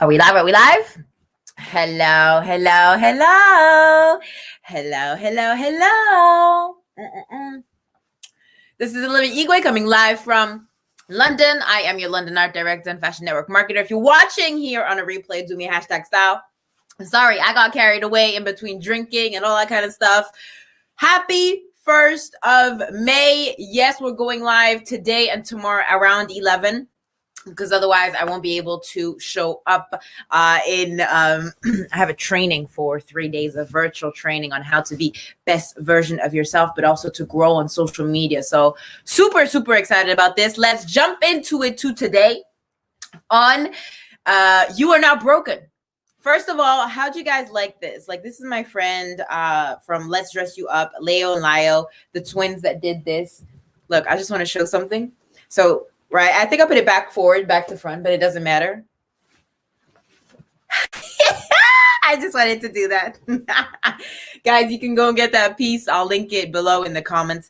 Are we live? Are we live? Hello, hello, hello. Hello, hello, hello. This is Olivia Igwe coming live from London. I am your London art director and fashion network marketer. If you're watching here on a replay, do me hashtag style. Sorry, I got carried away in between drinking and all that kind of stuff. Happy 1st of May. Yes, we're going live today and tomorrow around 11. Because otherwise I won't be able to show up I have a training for 3 days of virtual training on how to be best version of yourself, but also to grow on social media. So super, super excited about this. Let's jump into it today on You Are Not Broken. First of all, how'd you guys like this? Like, this is my friend from Let's Dress You Up, Leo and Lio, the twins that did this. Look, I just want to show something. So right, I think I put it back to front, but it doesn't matter. I just wanted to do that. Guys, you can go and get that piece. I'll link it below in the comments.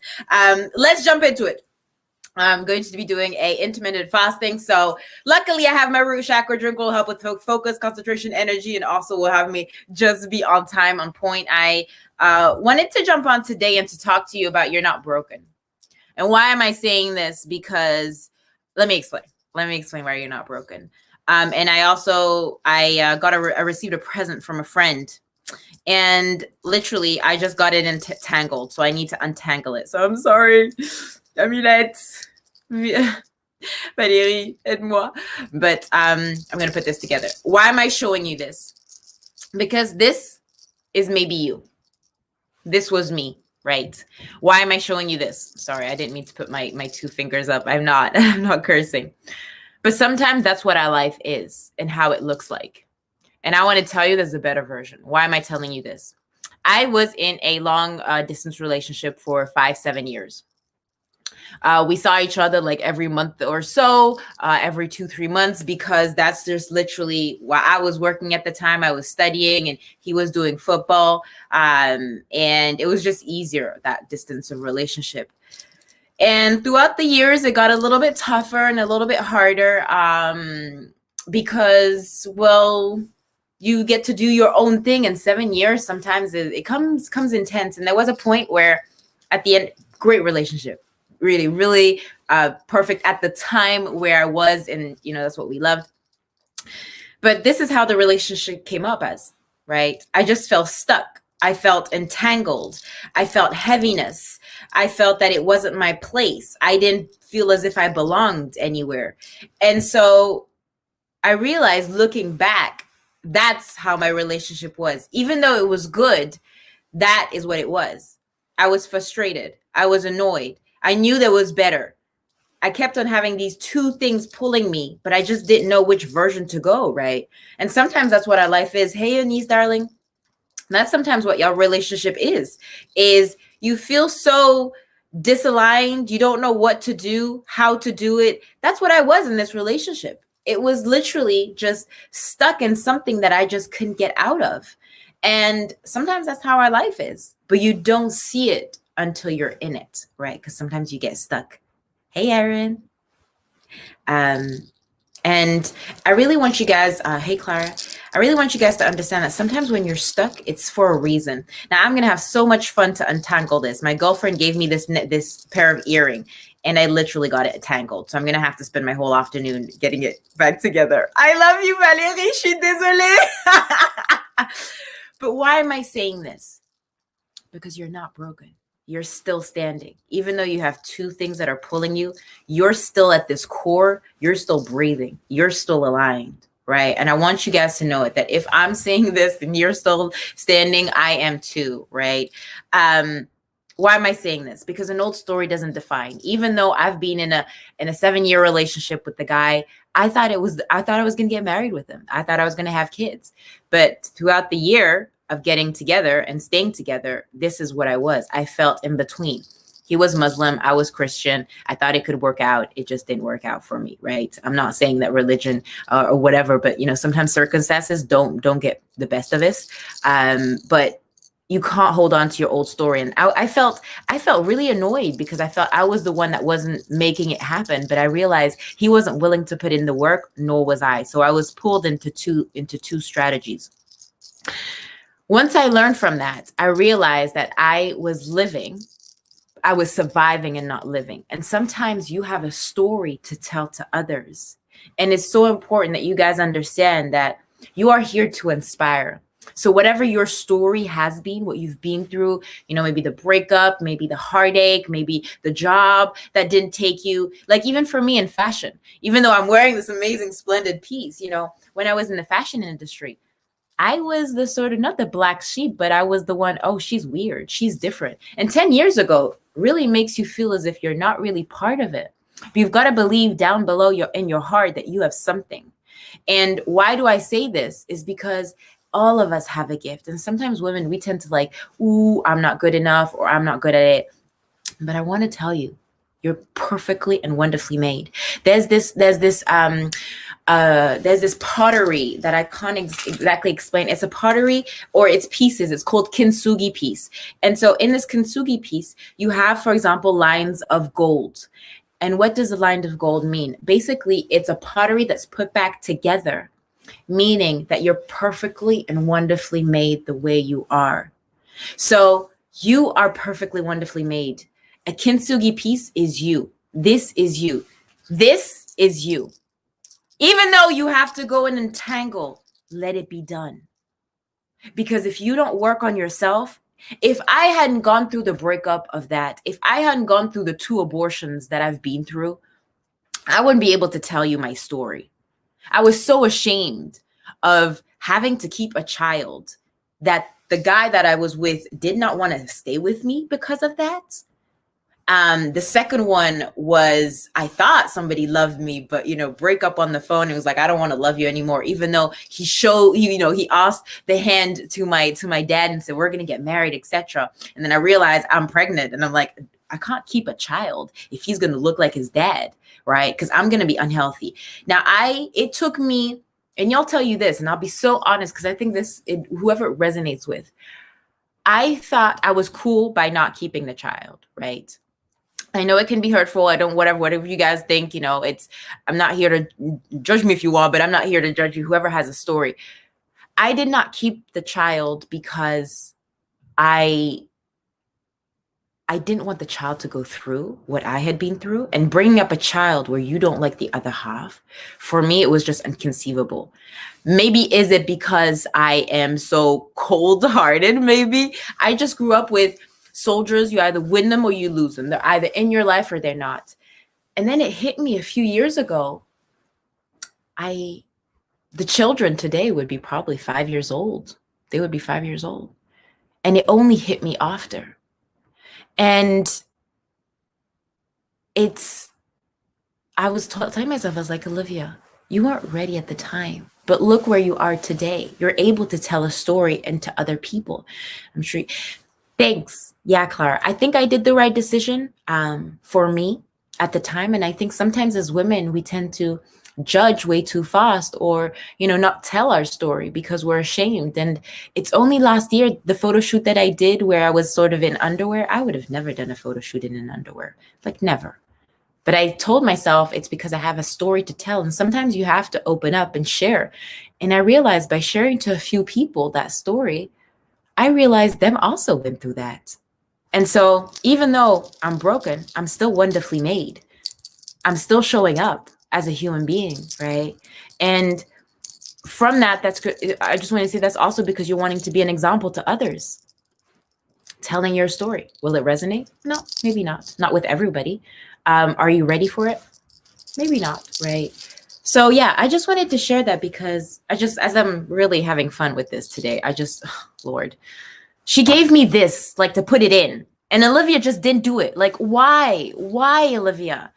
Let's jump into it. I'm going to be doing a intermittent fasting. So luckily I have my root chakra drink will help with focus, concentration, energy, and also will have me just be on time, on point. I wanted to jump on today and to talk to you about You're Not Broken. And why am I saying this? Because let me explain why you're not broken. And I received a present from a friend, and literally I just got it entangled. So I need to untangle it. So I'm sorry. Amulette, Valérie, aide-moi. But I'm going to put this together. Why am I showing you this? Because this is maybe you. This was me. Right. Why am I showing you this? Sorry, I didn't mean to put my two fingers up. I'm not cursing. But sometimes that's what our life is and how it looks like. And I want to tell you there's a better version. Why am I telling you this? I was in a long distance relationship for 5-7 years. We saw each other like every month or so, every 2-3 months, because that's just literally while I was working at the time. I was studying and he was doing football. And it was just easier, that distance of relationship. And throughout the years, it got a little bit tougher and a little bit harder because, well, you get to do your own thing. And 7 years, sometimes it comes intense. And there was a point where at the end, great relationship. Really, really perfect at the time where I was, and that's what we loved. But this is how the relationship came up as, right? I just felt stuck. I felt entangled. I felt heaviness. I felt that it wasn't my place. I didn't feel as if I belonged anywhere. And so I realized, looking back, that's how my relationship was. Even though it was good, that is what it was. I was frustrated. I was annoyed. I knew there was better. I kept on having these two things pulling me, but I just didn't know which version to go, right? And sometimes that's what our life is. Hey, Anise, darling. That's sometimes what your relationship is you feel so disaligned. You don't know what to do, how to do it. That's what I was in this relationship. It was literally just stuck in something that I just couldn't get out of. And sometimes that's how our life is, but you don't see it until you're in it, right? Because sometimes you get stuck. Hey, Erin. And I really want you guys, hey, Clara, I really want you guys to understand that sometimes when you're stuck, it's for a reason. Now, I'm going to have so much fun to untangle this. My girlfriend gave me this pair of earring, and I literally got it tangled. So I'm going to have to spend my whole afternoon getting it back together. I love you, Valérie. Je suis désolée. But why am I saying this? Because you're not broken. You're still standing. Even though you have two things that are pulling you, you're still at this core. You're still breathing. You're still aligned, right? And I want you guys to know it, that if I'm saying this and you're still standing, I am too, right? Why am I saying this? Because an old story doesn't define. Even though I've been in a 7-year relationship with the guy, I thought I was going to get married with him. I thought I was going to have kids. But throughout the year of getting together and staying together, this is what I was. I felt in between. He was Muslim. I was Christian. I thought it could work out. It just didn't work out for me, right? I'm not saying that religion or whatever, but sometimes circumstances don't get the best of us. But you can't hold on to your old story. And I felt really annoyed because I felt I was the one that wasn't making it happen. But I realized he wasn't willing to put in the work, nor was I. So I was pulled into two strategies. Once I learned from that, I realized that I was surviving and not living. And sometimes you have a story to tell to others. And it's so important that you guys understand that you are here to inspire. So whatever your story has been, what you've been through, maybe the breakup, maybe the heartache, maybe the job that didn't take you, like even for me in fashion, even though I'm wearing this amazing, splendid piece, when I was in the fashion industry, I was the sort of, not the black sheep, but I was the one, oh, she's weird, she's different. And 10 years ago really makes you feel as if you're not really part of it. But you've got to believe down below in your heart that you have something. And why do I say this is because all of us have a gift. And sometimes women, we tend to like, ooh, I'm not good enough, or I'm not good at it. But I want to tell you, you're perfectly and wonderfully made. There's this pottery that I can't exactly explain. It's a pottery, or it's pieces. It's called kintsugi piece. And so in this kintsugi piece, you have, for example, lines of gold. And what does a line of gold mean? Basically, it's a pottery that's put back together, meaning that you're perfectly and wonderfully made the way you are. So you are perfectly wonderfully made. A kintsugi piece is you. This is you. This is you. Even though you have to go and entangle, let it be done. Because if you don't work on yourself, if I hadn't gone through the breakup of that, if I hadn't gone through the 2 abortions that I've been through, I wouldn't be able to tell you my story. I was so ashamed of having to keep a child that the guy that I was with did not want to stay with me because of that. The second one was, I thought somebody loved me, but, break up on the phone. It was like, I don't want to love you anymore. Even though he asked the hand to my dad and said, we're going to get married, etc. And then I realized I'm pregnant, and I'm like, I can't keep a child if he's going to look like his dad, right? Because I'm going to be unhealthy. Now, it took me, and y'all tell you this, and I'll be so honest, because I think whoever it resonates with, I thought I was cool by not keeping the child, right? I know it can be hurtful. I don't, whatever you guys think, I'm not here to judge me if you want, but I'm not here to judge you, whoever has a story. I did not keep the child because I didn't want the child to go through what I had been through, and bringing up a child where you don't like the other half. For me, it was just inconceivable. Maybe is it because I am so cold-hearted? Maybe I just grew up with soldiers. You either win them or you lose them. They're either in your life or they're not. And then it hit me a few years ago. The children today would be probably 5 years old. They would be 5 years old. And it only hit me after. And I was telling myself, I was like, Olivia, you weren't ready at the time, but look where you are today. You're able to tell a story and to other people. I'm sure. Thanks. Yeah, Clara. I think I did the right decision for me at the time. And I think sometimes as women, we tend to judge way too fast, or, not tell our story because we're ashamed. And it's only last year, the photo shoot that I did where I was sort of in underwear. I would have never done a photo shoot in an underwear, like never. But I told myself it's because I have a story to tell. And sometimes you have to open up and share. And I realized by sharing to a few people that story, I realized them also went through that. And so even though I'm broken, I'm still wonderfully made. I'm still showing up as a human being, right? And from that, that's good. I just want to say that's also because you're wanting to be an example to others. Telling your story. Will it resonate? No, maybe not. Not with everybody. Are you ready for it? Maybe not, right? So yeah, I just wanted to share that because as I'm really having fun with this today, Lord, she gave me this, like, to put it in. And Olivia just didn't do it. Like, why? Why, Olivia?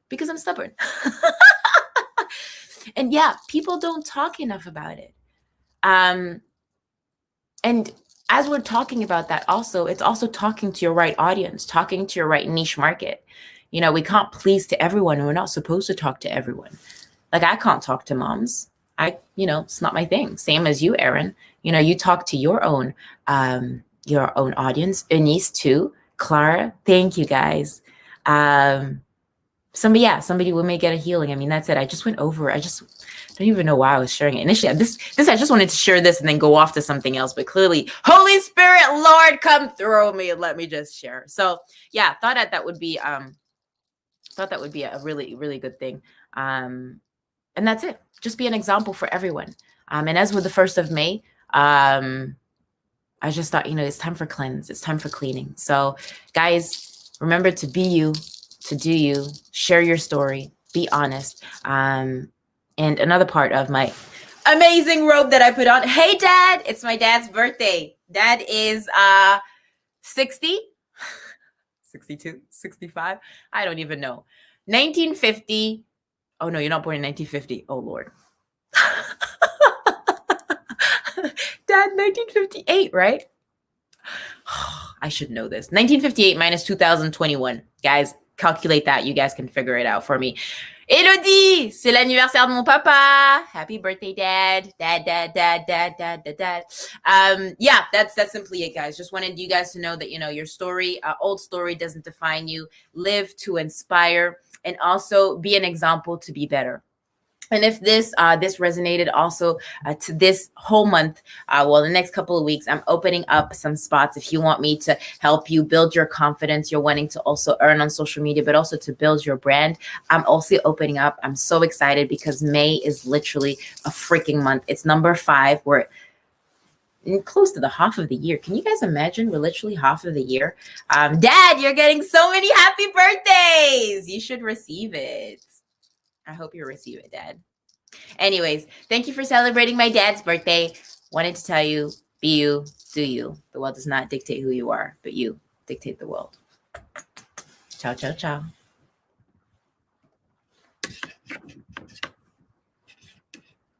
Because I'm stubborn. And yeah, people don't talk enough about it. And as we're talking about that also, it's also talking to your right audience, talking to your right niche market. We can't please to everyone, and we're not supposed to talk to everyone. Like, I can't talk to moms. It's not my thing. Same as you, Erin. You talk to your own your own audience. Eunice too. Clara, thank you guys. Somebody will may get a healing. I mean, that's it. I just went over. I just don't even know why I was sharing it initially. This I just wanted to share this and then go off to something else. But clearly, Holy Spirit, Lord, come through me and let me just share. So yeah, thought that would be a really, really good thing. And that's it. Just be an example for everyone. And as with the 1st of May, I just thought, it's time for cleanse. It's time for cleaning. So guys, remember to be you, to do you, share your story, be honest. And another part of my amazing robe that I put on. Hey, Dad, it's my dad's birthday. Dad is 60, 62, 65. I don't even know. 1950. Oh, no, you're not born in 1950. Oh, Lord. Dad, 1958, right? I should know this. 1958 minus 2021. Guys, calculate that. You guys can figure it out for me. Elodie, c'est l'anniversaire de mon papa. Happy birthday, Dad. Dad. Yeah, that's simply it, guys. Just wanted you guys to know that, your story, old story doesn't define you. Live to inspire and also be an example to be better. And if this resonated also to this whole month, the next couple of weeks, I'm opening up some spots. If you want me to help you build your confidence, you're wanting to also earn on social media, but also to build your brand, I'm also opening up. I'm so excited because May is literally a freaking month. It's number 5. We're close to the half of the year. Can you guys imagine? We're literally half of the year. Dad, you're getting so many happy birthdays. You should receive it. I hope you receive it, Dad. Anyways, thank you for celebrating my dad's birthday. Wanted to tell you, be you, do you. The world does not dictate who you are, but you dictate the world. Ciao, ciao, ciao.